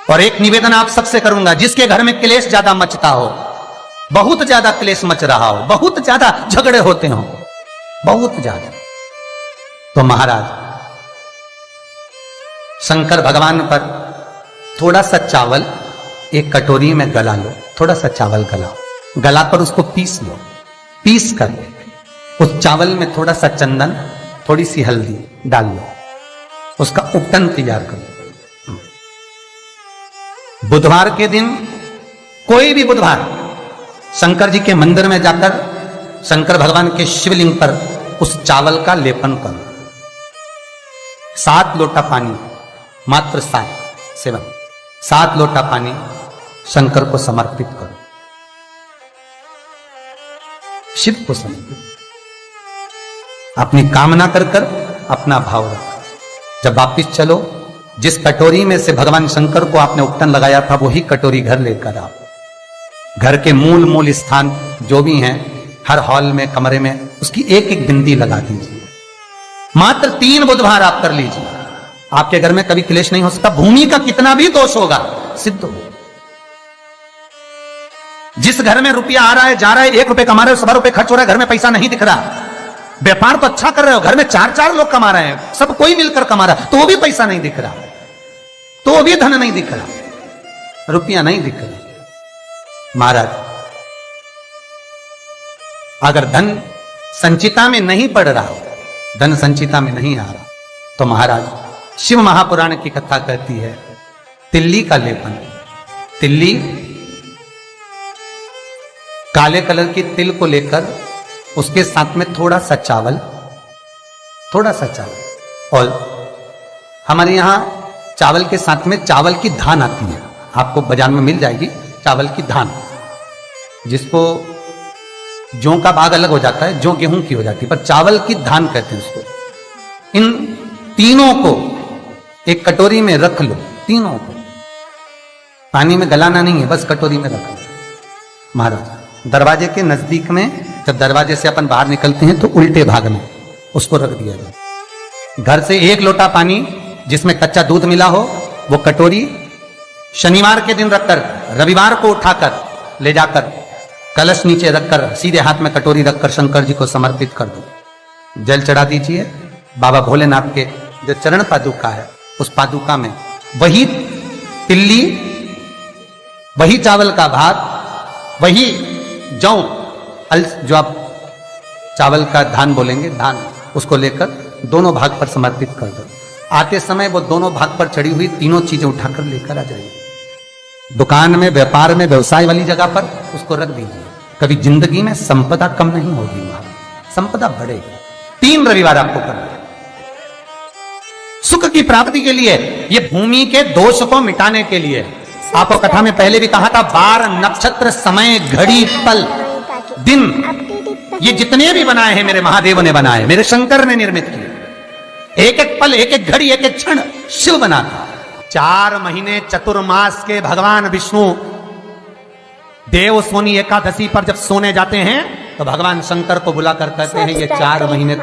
और एक निवेदन आप सबसे करूंगा, जिसके घर में क्लेश ज्यादा मचता हो, बहुत ज्यादा क्लेश मच रहा हो, बहुत ज्यादा झगड़े होते हो, बहुत ज्यादा, तो महाराज शंकर भगवान पर थोड़ा सा चावल एक कटोरी में गला लो, थोड़ा सा चावल गलाओ, गलाकर उसको पीस लो, पीस कर उस चावल में थोड़ा सा चंदन, थोड़ी सी हल्दी डाल लो, उसका उपटन तैयार करो। बुधवार के दिन, कोई भी बुधवार, शंकर जी के मंदिर में जाकर शंकर भगवान के शिवलिंग पर उस चावल का लेपन करो। 7 लोटा पानी, मात्र 7 लोटा पानी शंकर को समर्पित करो, शिव को समर्पित, अपनी कामना कर कर अपना भाव रखो। जब वापिस चलो, जिस कटोरी में से भगवान शंकर को आपने उपटन लगाया था, वही कटोरी घर लेकर आओ। घर के मूल स्थान जो भी हैं, हर हॉल में, कमरे में उसकी एक एक बिंदी लगा दीजिए। मात्र 3 बुधवार आप कर लीजिए, आपके घर में कभी क्लेश नहीं हो सकता। भूमि का कितना भी दोष होगा सिद्ध हो। जिस घर में रुपया आ रहा है, जा रहा है, 1 रुपए कमा रहे हो, 100 रुपए खर्च हो रहा है, घर में पैसा नहीं दिख रहा, व्यापार तो अच्छा कर रहे हो, घर में 4 लोग कमा रहे हैं, सब कोई मिलकर कमा रहा है, तो भी पैसा नहीं दिख रहा, तो भी धन नहीं दिख रहा, रुपया नहीं दिख रहा। महाराज, अगर धन संचिता में नहीं पड़ रहा हो, धन संचिता में नहीं आ रहा, तो महाराज शिव महापुराण की कथा कहती है, तिल्ली का लेपन, तिल्ली काले कलर की तिल को लेकर उसके साथ में थोड़ा सा चावल, और हमारे यहां चावल के साथ में चावल की धान आती है, आपको बाजार में मिल जाएगी चावल की धान, जिसको जौ का भाग अलग हो जाता है, जौ गेहूं की हो जाती है, पर चावल की धान कहते हैं उसको। इन तीनों को एक कटोरी में रख लो, तीनों को पानी में गलाना नहीं है, बस कटोरी में रख लो। महाराज, दरवाजे के नजदीक में, जब दरवाजे से अपन बाहर निकलते हैं तो उल्टे भाग में उसको रख दिया जाए। घर से 1 लोटा पानी जिसमें कच्चा दूध मिला हो, वो कटोरी शनिवार के दिन रखकर, रविवार को उठाकर ले जाकर कलश नीचे रखकर, सीधे हाथ में कटोरी रखकर शंकर जी को समर्पित कर दो। जल चढ़ा दीजिए। बाबा भोलेनाथ के जो चरण पादुका है, उस पादुका में वही तिल्ली, वही चावल का भात, वही जौ, जो आप चावल का धान बोलेंगे, धान, उसको लेकर दोनों भाग पर समर्पित कर दो। आते समय वो दोनों भाग पर चढ़ी हुई तीनों चीजें उठाकर लेकर आ जाइए। दुकान में, व्यापार में, व्यवसाय वाली जगह पर उसको रख दीजिए। कभी जिंदगी में संपदा कम नहीं होगी, संपदा बढ़ेगी। 3 रविवार आपको करना है सुख की प्राप्ति के लिए, ये भूमि के दोष को मिटाने के लिए। आपको कथा में पहले भी कहा था, 12 नक्षत्र, समय, घड़ी, पल, दिन, ये जितने भी बनाए हैं मेरे महादेव ने बनाए, मेरे शंकर ने निर्मित किए। एक एक पल, एक एक घड़ी, एक एक क्षण शिव बनाता। 4 महीने चतुर्मास के भगवान विष्णु देव सोनी एकादशी पर जब सोने जाते हैं, तो भगवान शंकर को बुलाकर कहते हैं, ये 4 महीने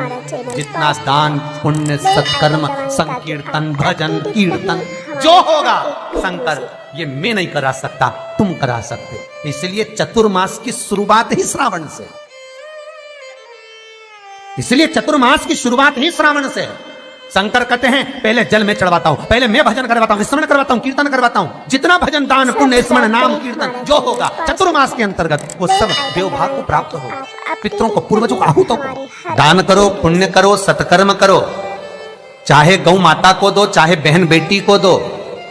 जितना दान, पुण्य, सत्कर्म, संकीर्तन, भजन, कीर्तन जो होगा शंकर, ये मैं नहीं करा सकता, तुम करा सकते। इसलिए चतुर्मास की शुरुआत ही श्रावण से, इसलिए चतुर्मास की शुरुआत ही श्रावण से। शंकर कहते हैं, पहले जल में चढ़वाता हूं, पहले मैं भजन करवाता हूं, स्मरण करवाता हूं, कीर्तन करवाता हूं, जितना भजन, दान, पुण्य, स्मरण, नाम, कीर्तन जो होगा चतुर्मास के अंतर्गत, वो सब देवभाग को प्राप्त होगा। पितरों को, पूर्वजों को, आहूतों को दान करो, पुण्य करो, सत्कर्म करो, चाहे गौ माता को दो, चाहे बहन बेटी को दो,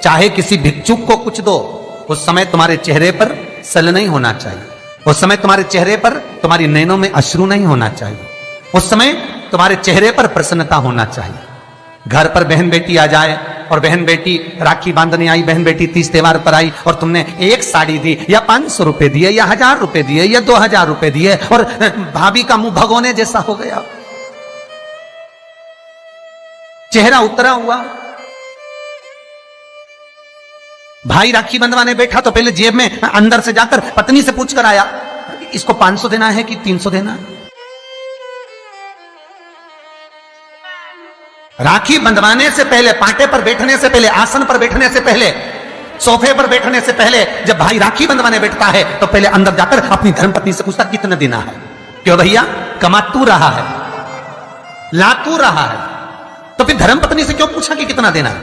चाहे किसी भिक्षुक को कुछ दो। उस समय तुम्हारे चेहरे पर सल नहीं होना चाहिए, उस समय तुम्हारे चेहरे पर, तुम्हारी नैनों में अश्रु नहीं होना चाहिए, उस समय तुम्हारे चेहरे पर प्रसन्नता होना चाहिए। घर पर बहन बेटी आ जाए और बहन बेटी राखी बांधने आई, बहन बेटी तीज त्योहार पर आई और तुमने एक साड़ी दी या 500 रुपए दिए या 1000 रुपए दिए या 2000 रुपए दिए और भाभी का मुंह भगोने जैसा हो गया, चेहरा उतरा हुआ। भाई राखी बंधवाने बैठा तो पहले जेब में अंदर से जाकर पत्नी से पूछकर आया, इसको 500 देना है कि 300 देना है। राखी बंधवाने से पहले, पाटे पर बैठने से पहले, आसन पर बैठने से पहले सोफे पर बैठने से पहले जब भाई राखी बंधवाने बैठता है तो पहले अंदर जाकर अपनी धर्मपत्नी से पूछता कितना देना है। क्यों भैया, कमा तू रहा है, ला तू रहा है, तो फिर धर्मपत्नी से क्यों पूछा कि कितना देना है?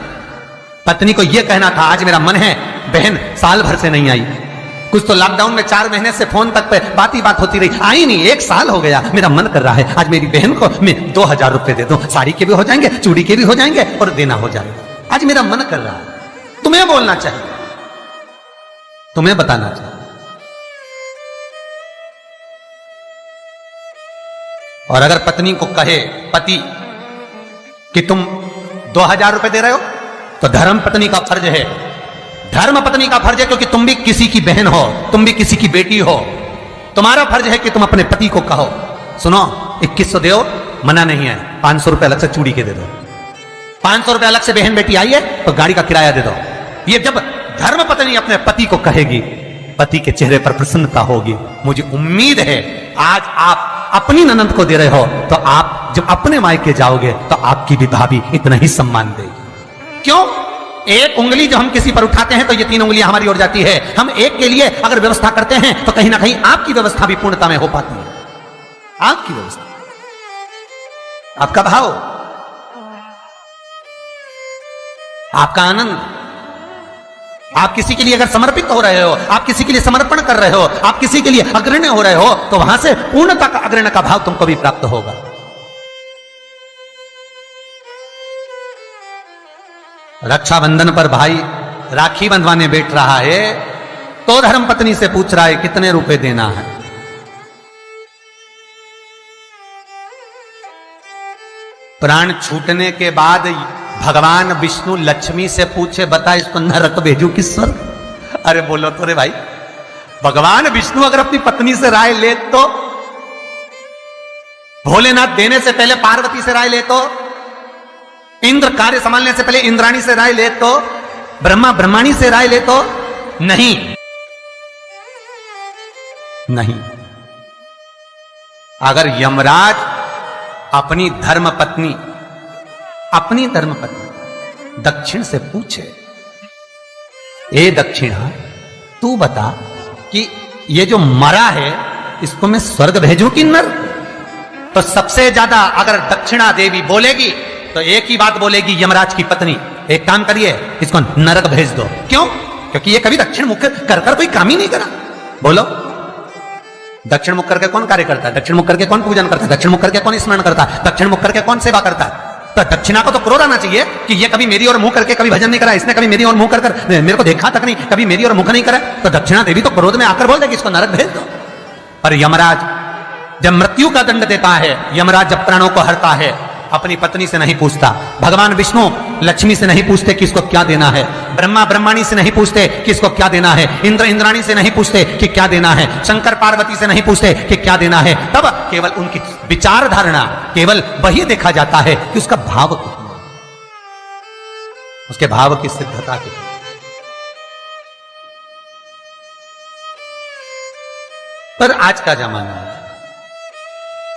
पत्नी को यह कहना था आज मेरा मन है, बहन साल भर से नहीं आई, कुछ तो लॉकडाउन में 4 महीने से फोन तक पे बात ही बात होती रही, आई नहीं, 1 साल हो गया, मेरा मन कर रहा है आज मेरी बहन को मैं 2000 रुपए दे दूं, साड़ी के भी हो जाएंगे, चूड़ी के भी हो जाएंगे और देना हो जाएगा। आज मेरा मन कर रहा है। तुम्हें बोलना चाहिए, तुम्हें बताना चाहिए। और अगर पत्नी को कहे पति कि तुम 2000 रुपए दे रहे हो तो धर्म पत्नी का फर्ज है, धर्म पत्नी का फर्ज है, क्योंकि तुम भी किसी की बहन हो, तुम भी किसी की बेटी हो, तुम्हारा फर्ज है कि तुम अपने पति को कहो सुनो 2100 दो, मना नहीं है, 500 रुपए अलग से चूड़ी के दे दो, 500 रुपए अलग से बहन बेटी आई है तो गाड़ी का किराया दे दो। ये जब धर्म पत्नी अपने पति को कहेगी, पति के चेहरे पर प्रसन्नता होगी। मुझे उम्मीद है आज आप अपनी ननद को दे रहे हो तो आप जब अपने मायके जाओगे तो आपकी भी भाभी इतना ही सम्मान देगी। क्यों? एक उंगली जो हम किसी पर उठाते हैं तो ये 3 उंगलियां हमारी ओर जाती है। हम एक के लिए अगर व्यवस्था करते हैं तो कहीं ना कहीं आपकी व्यवस्था भी पूर्णता में हो पाती है। आपकी व्यवस्था, आपका भाव, आपका आनंद, आप किसी के लिए अगर समर्पित हो रहे हो, आप किसी के लिए समर्पण कर रहे हो, आप किसी के लिए अग्रण्य हो रहे हो तो वहां से पूर्णता का अग्रण्य का भाव तुमको भी प्राप्त होगा। रक्षाबंधन पर भाई राखी बंधवाने बैठ रहा है तो धर्मपत्नी से पूछ रहा है कितने रुपए देना है। प्राण छूटने के बाद भगवान विष्णु लक्ष्मी से पूछे बता इसको नरक भेजू कि स्वर्ग? अरे बोलो तो रे भाई, भगवान विष्णु अगर अपनी पत्नी से राय ले तो, भोलेनाथ देने से पहले पार्वती से राय ले तो, इंद्र कार्य संभालने से पहले इंद्राणी से राय ले तो, ब्रह्मा ब्रह्माणी से राय ले तो नहीं, नहीं। अगर यमराज अपनी धर्मपत्नी दक्षिण से पूछे, ए दक्षिणा तू बता कि ये जो मरा है इसको मैं स्वर्ग भेजूं कि नरक? तो सबसे ज्यादा अगर दक्षिणा देवी बोलेगी तो एक ही बात बोलेगी यमराज की पत्नी, एक काम करिए इसको नरक भेज दो। क्यों? क्योंकि ये कभी दक्षिण मुख कर कोई काम ही नहीं करा। बोलो, दक्षिण मुख करके कौन कार्य करता है? दक्षिण मुख करके कौन पूजन करता है? दक्षिण मुख करके कौन स्मरण करता है? दक्षिण मुख करके कौन सेवा करता है? तो दक्षिणा को तो क्रोध आना चाहिए कि ये कभी मेरी ओर मुंह करके कभी भजन नहीं करा, इसने कभी मेरी ओर मुंह कर मेरे को देखा तक नहीं, कभी मेरी ओर मुख नहीं करा। तो दक्षिणा देवी तो क्रोध में आकर बोल देगी इसको नरक भेज दो। पर यमराज जब मृत्यु का दंड देता है, यमराज जब प्राणों को हरता है, अपनी पत्नी से नहीं पूछता, भगवान विष्णु लक्ष्मी से नहीं पूछते कि इसको क्या देना है, ब्रह्मा ब्रह्माणी से नहीं पूछते कि इसको क्या देना है, इंद्र इंद्राणी से नहीं पूछते कि क्या देना है, शंकर पार्वती से नहीं पूछते कि क्या देना है। तब केवल उनकी विचार धारणा, केवल वही देखा जाता है कि उसका भाव कितना, उसके भाव की सिद्धता कितनी। पर आज का जमाना है,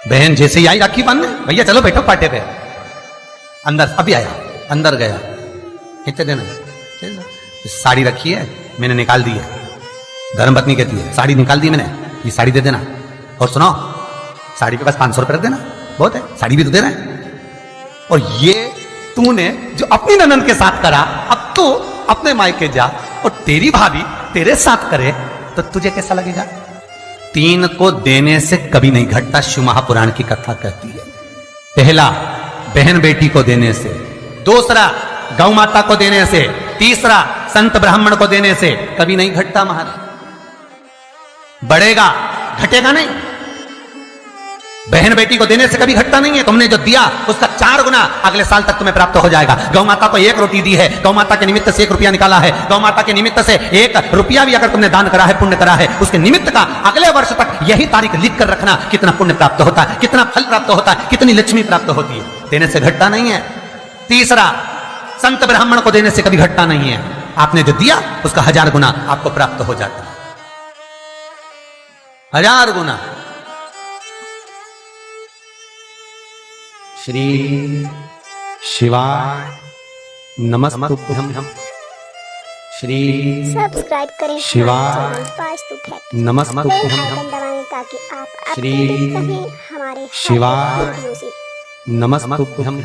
बहन जैसे ही आई राखी बांधने, भैया चलो बैठो पाटे पे, अंदर अभी आया, अंदर गया, कितने देना? साड़ी रखी है मैंने निकाल दी है, धर्मपत्नी कहती है साड़ी निकाल दी मैंने, ये साड़ी दे देना। और सुनो, साड़ी के पास 500 रुपए रख देना, बहुत है, साड़ी भी तो दे रहे हैं। और ये तूने जो अपनी ननद के साथ करा, अब तू अपने मायके जा और तेरी भाभी तेरे साथ करे तो तुझे कैसा लगेगा? 3 को देने से कभी नहीं घटता, शिव महापुराण की कथा कहती है। पहला बहन बेटी को देने से, दूसरा गौ माता को देने से, तीसरा संत ब्राह्मण को देने से कभी नहीं घटता महाराज। बढ़ेगा, घटेगा नहीं। बहन बेटी को देने से कभी घटता नहीं है। तुमने जो दिया उसका 4 गुना अगले साल तक तुम्हें प्राप्त हो जाएगा। गौ माता को 1 रोटी दी है, गौ माता के निमित्त से 1 रुपया निकाला है, गौ माता के निमित्त से 1 रुपया भी अगर तुमने दान करा है, पुण्य करा है, उसके निमित्त का अगले वर्ष तक यही तारीख लिख कर रखना, कितना पुण्य प्राप्त होता है, कितना फल प्राप्त होता है, कितनी लक्ष्मी प्राप्त होती है। देने से घटता नहीं है। तीसरा, संत ब्राह्मण को देने से कभी घटता नहीं है। आपने जो दिया उसका 1000 गुना आपको प्राप्त हो जाता है, 1000 गुना। श्री शिवाय नमस्तुभ्यं, श्री सब्सक्राइब करें शिवाय हमारे चैनल वास्तु फैक्ट। नमस्तुभ्यं। बेल आइकन दबाएं ताकि आप श्री अपडेट रहें हमारे हर शिवाय वीडियो से। नमस्तुभ्यं।